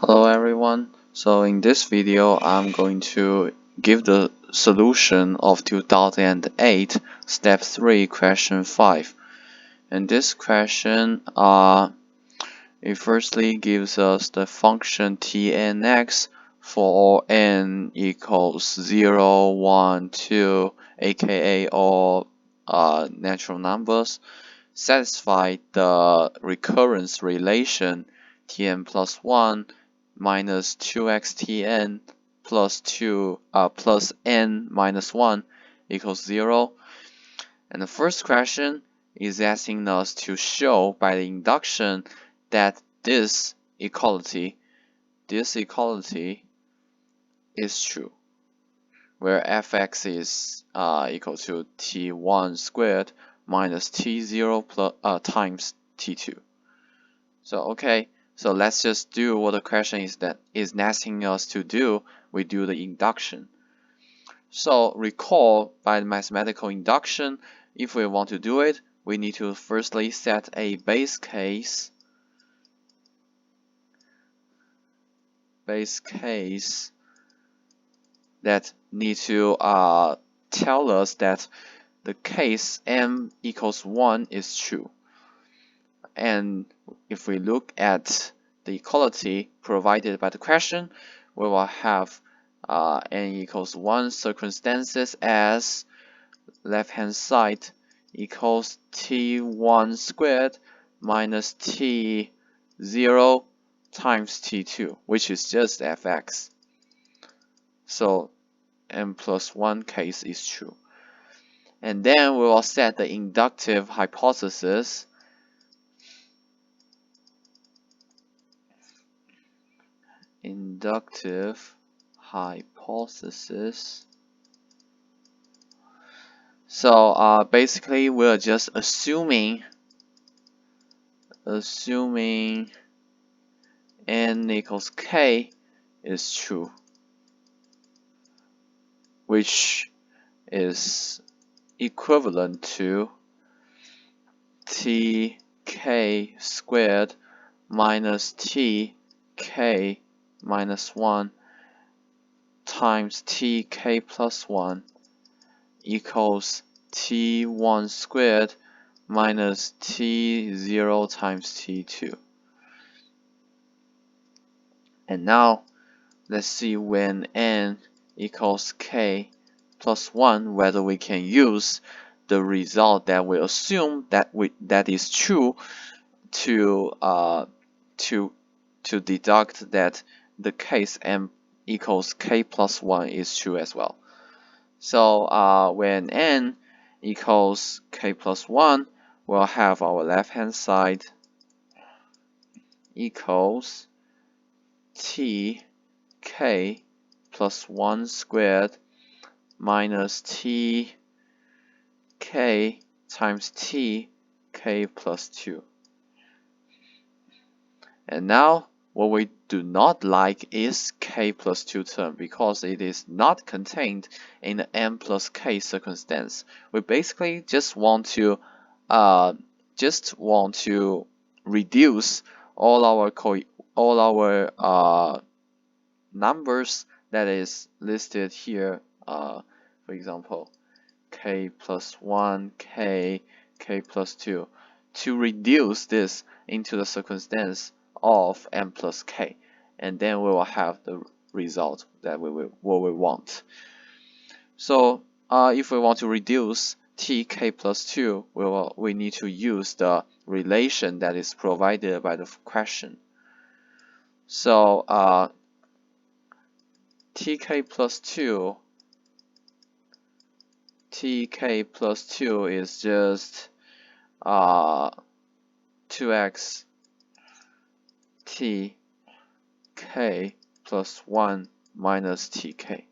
Hello everyone. So in this video I'm going to give the solution of 2008 step 3 question 5. And this question it firstly gives us the function Tnx for all n equals 0, 1, 2, aka all natural numbers. Satisfy the recurrence relation Tn plus 1 minus 2xTn plus n minus 1 equals 0. And the first question is asking us to show by the induction that this equality is true, where fx is equal to t1 squared minus t0 plus, times t2. So let's just do what the question is asking us to do. We do the induction. So recall, by the mathematical induction, if we want to do it, we need to firstly set a base case that need to tell us that the case m equals 1 is true. And if we look at the equality provided by the question, we will have n equals 1 circumstances as left hand side equals t1 squared minus t0 times t2, which is just fx. So n plus 1 case is true. And then we will set the inductive hypothesis. So basically we're just assuming n equals k is true, which is equivalent to tk squared minus tk minus 1 times tk plus 1 equals t1 squared minus t0 times t2. And now let's see when n equals k plus 1 whether we can use the result that we assume that is true to deduct that the case m equals k plus 1 is true as well. So when n equals k plus 1, we'll have our left hand side equals tk plus 1 squared minus tk times tk plus 2. And now what we do not like is k plus 2 term because it is not contained in the m plus k circumstance. We basically just want to reduce all our numbers that is listed here. For example, k plus 1, k plus 2, to reduce this into the circumstance of m plus k, and then we will have the result that we want. So if we want to reduce tk plus 2, we need to use the relation that is provided by the question. So tk plus 2 is just 2x tk plus 1 minus tk.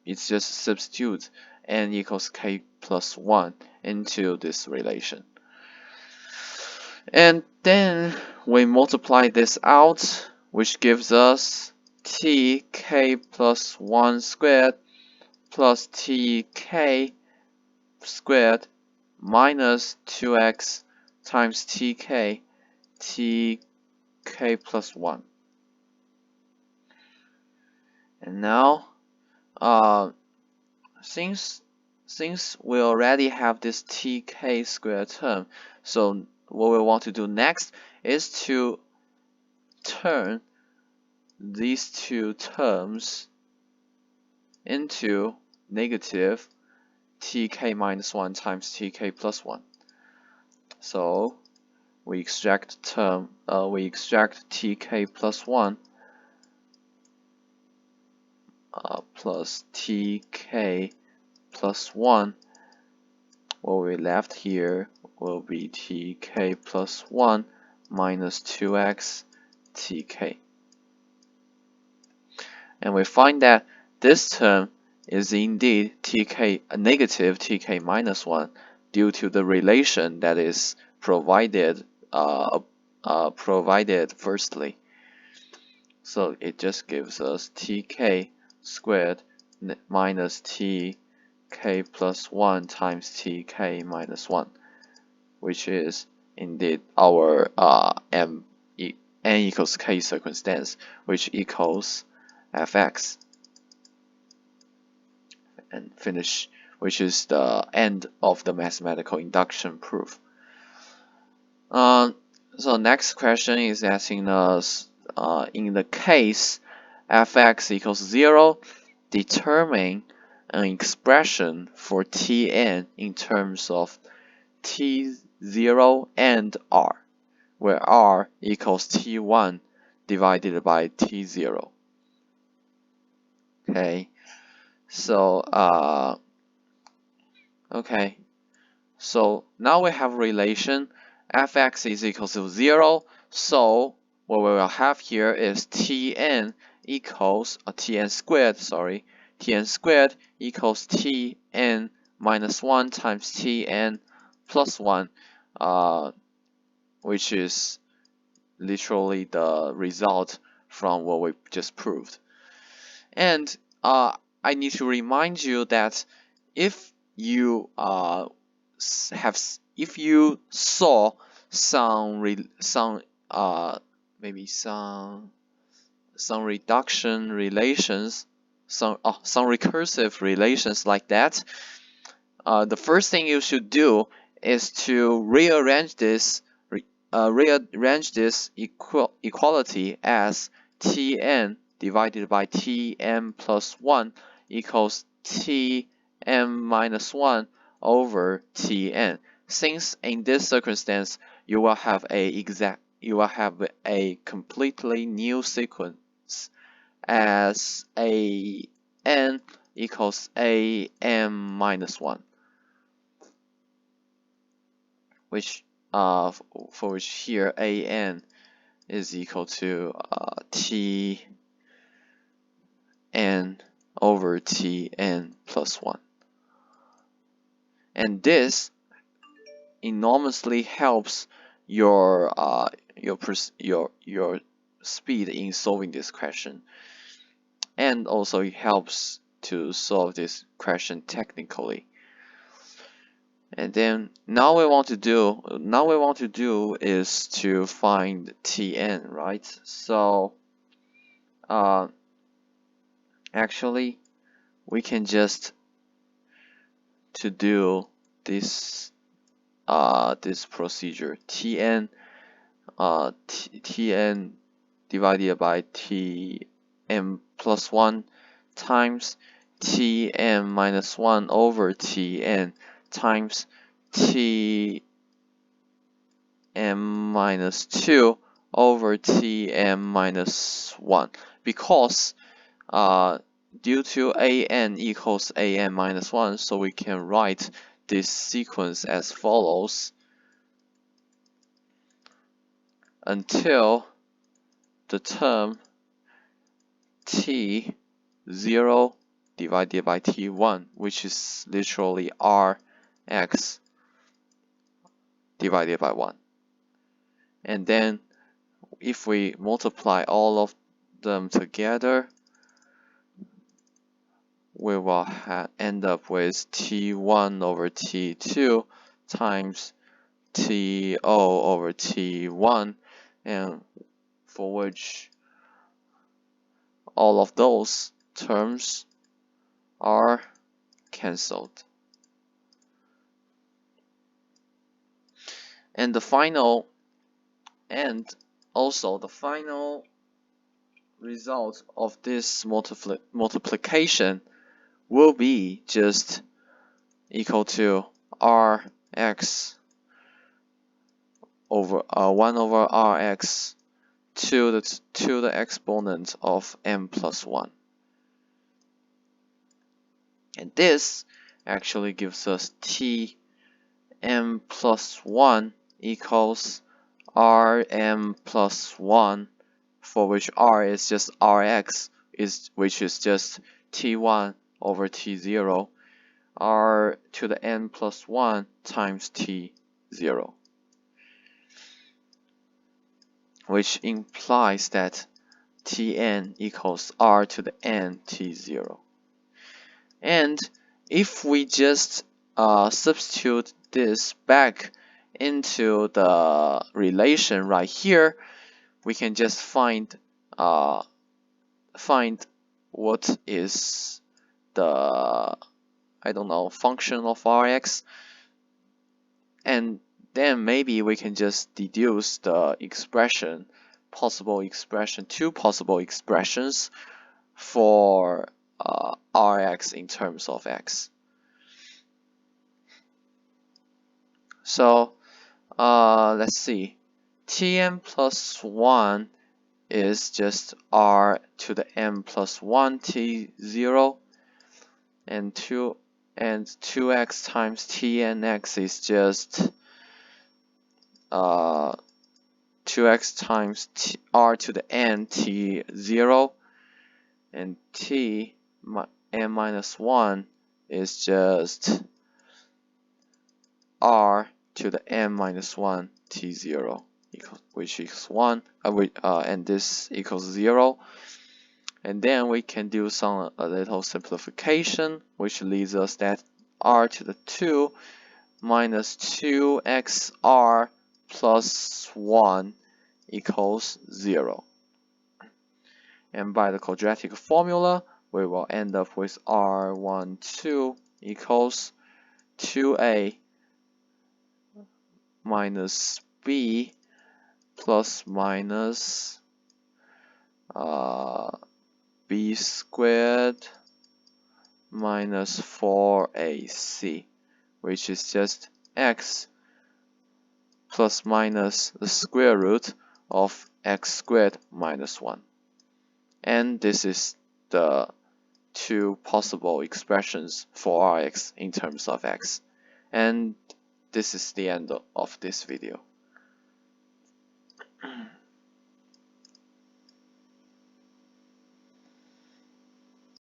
It's just substitute n equals k plus 1 into this relation. And then we multiply this out, which gives us tk plus 1 squared plus tk squared minus 2x times tk tk plus 1. And now, since we already have this tk squared term, so what we want to do next is to turn these two terms into negative tk minus 1 times tk plus 1. So we extract tk plus 1 plus tk plus 1. What we left here will be tk plus 1 minus 2x tk. And we find that this term is indeed negative tk minus 1 due to the relation that is provided firstly. So it just gives us tk squared minus tk plus 1 times tk minus 1, which is indeed our n equals k circumstance, which equals fx, and finish, which is the end of the mathematical induction proof. So next question is asking us, in the case fx equals 0, determine an expression for Tn in terms of T0 and R, where R equals T1 divided by T0. Okay, so so now we have relation fx is equal to 0, so what we will have here is Tn equals Tn squared equals Tn minus 1 times Tn plus 1, which is literally the result from what we just proved. And I need to remind you that if you saw some reduction relations, some recursive relations like that, the first thing you should do is to rearrange this equality as Tn divided by Tn plus 1 equals Tn minus 1 over Tn. Since in this circumstance you will have a completely new sequence as an equals am minus 1, which for which here an is equal to Tn over Tn plus 1. And this enormously helps your speed in solving this question, and also it helps to solve this question technically. And then now we want to do is to find Tn, right? So actually we can just to do this procedure, Tn divided by Tn plus 1 times Tn minus 1 over Tn times Tn minus 2 over Tn minus 1, because due to an equals an minus 1, so we can write this sequence as follows until the term T0 divided by T1, which is literally Rx divided by 1. And then if we multiply all of them together, we will end up with T1 over T2 times To over T1, and for which all of those terms are cancelled. And the final result of this multiplication will be just equal to Rx over 1 over Rx to the exponent of m plus 1. And this actually gives us T m plus 1 equals Rm plus 1, for which R is just Rx, which is just T1 over T0, R to the n plus 1 times T0, which implies that Tn equals R to the n T0. And if we just substitute this back into the relation right here, we can just find what is the function of Rx, and then maybe we can just deduce the two possible expressions for Rx in terms of x. So let's see, Tn plus 1 is just R to the n plus 1 T0, and 2x times Tnx is just 2x times R to the n T0, and T n minus 1 is just R to the n minus 1 T0, which equals 1, and this equals 0. And then we can do a little simplification, which leads us that R to the 2 minus 2xr plus 1 equals 0. And by the quadratic formula, we will end up with R12 equals 2a minus b plus minus b squared minus 4ac, which is just x plus minus the square root of x squared minus 1. And this is the two possible expressions for Rx in terms of x. And this is the end of this video.